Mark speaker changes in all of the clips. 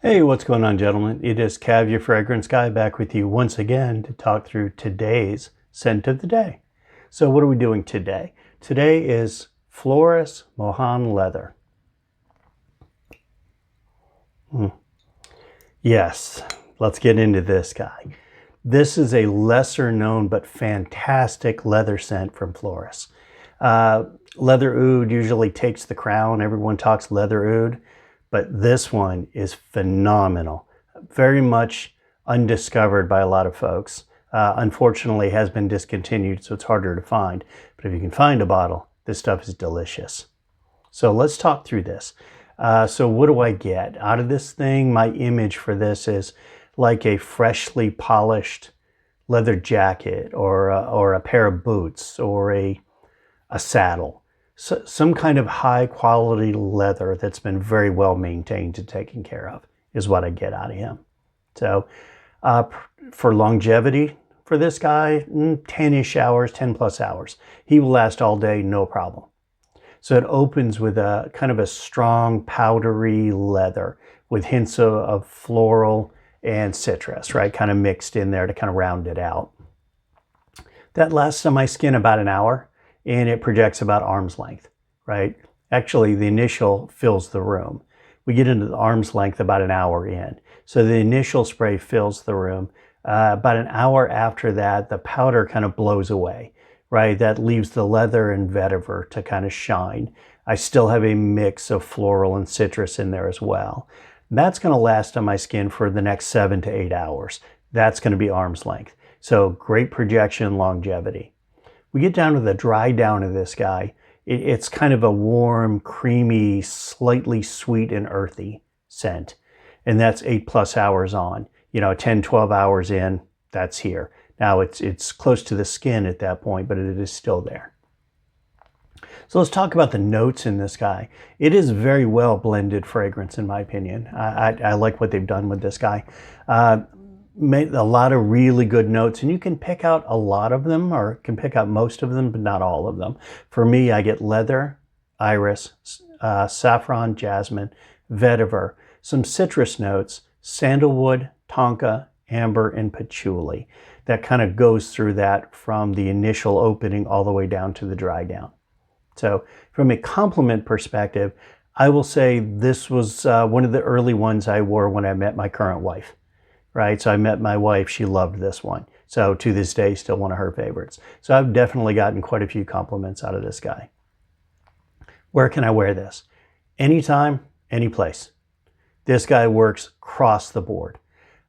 Speaker 1: Hey, what's going on, gentlemen? It is Cav, your fragrance guy, back with you once again to talk through today's scent of the day. So what are we doing today? Today is Floris Mahon Leather. Yes, let's get into this guy. This is a lesser known but fantastic leather scent from Floris. Leather Oud usually takes the crown. Everyone talks Leather Oud, but this one is phenomenal. Very much undiscovered by a lot of folks. Unfortunately, has been discontinued, so it's harder to find. But if you can find a bottle, this stuff is delicious. So let's talk through this. So what do I get out of this thing? My image for this is like a freshly polished leather jacket or a pair of boots or a saddle. So, some kind of high quality leather that's been very well maintained and taken care of is what I get out of him. So for longevity for this guy, 10-ish hours, 10 plus hours. He will last all day, no problem. So it opens with a kind of a strong powdery leather with hints of floral and citrus, right? Kind of mixed in there to kind of round it out. That lasts on my skin about an hour, and it projects about arm's length, right? Actually, the initial fills the room. We get into the arm's length about an hour in. So the initial spray fills the room. About an hour after that, the powder kind of blows away, right? That leaves the leather and vetiver to kind of shine. I still have a mix of floral and citrus in there as well. That's going to last on my skin for the next 7 to 8 hours. That's going to be arm's length. So great projection and longevity. We get down to the dry down of this guy. It's kind of a warm, creamy, slightly sweet and earthy scent. And that's 8 plus hours on. 10, 12 hours in, that's here. Now it's close to the skin at that point, but it is still there. So let's talk about the notes in this guy. It is very well blended fragrance, in my opinion. I like what they've done with this guy. Made a lot of really good notes, and you can pick out a lot of them, or can pick out most of them, but not all of them. For me, I get leather, iris, saffron, jasmine, vetiver, some citrus notes, sandalwood, tonka, amber, and patchouli. That kind of goes through that from the initial opening all the way down to the dry down. So from a compliment perspective, I will say this was one of the early ones I wore when I met my current wife. Right, so I met my wife, she loved this one. So to this day, still one of her favorites. So I've definitely gotten quite a few compliments out of this guy. Where can I wear this? Anytime, any place. This guy works across the board.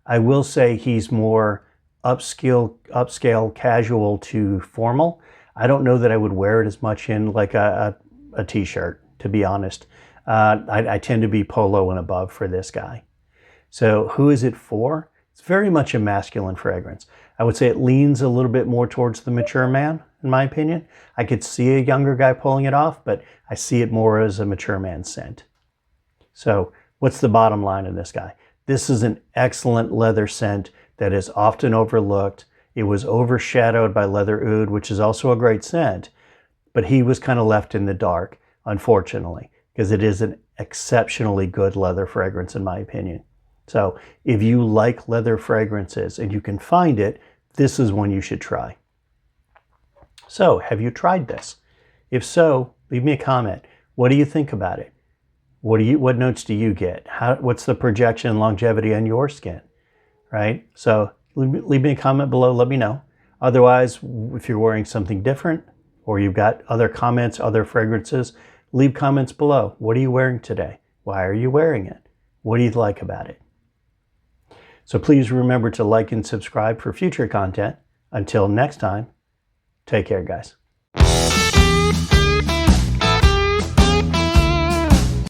Speaker 1: I will say he's more upscale, casual to formal. I don't know that I would wear it as much in like a t-shirt, to be honest. I tend to be polo and above for this guy. So who is it for? It's very much a masculine fragrance. I would say it leans a little bit more towards the mature man, in my opinion. I could see a younger guy pulling it off, but I see it more as a mature man's scent. So what's the bottom line of this guy? This is an excellent leather scent that is often overlooked. It was overshadowed by Leather Oud, which is also a great scent, but he was kind of left in the dark, unfortunately, because it is an exceptionally good leather fragrance, in my opinion. So if you like leather fragrances and you can find it, this is one you should try. So have you tried this? If so, leave me a comment. What do you think about it? What notes do you get? What's the projection and longevity on your skin? Right? So leave me a comment below, let me know. Otherwise, if you're wearing something different or you've got other comments, other fragrances, leave comments below. What are you wearing today? Why are you wearing it? What do you like about it? So please remember to like and subscribe for future content. Until next time, take care, guys.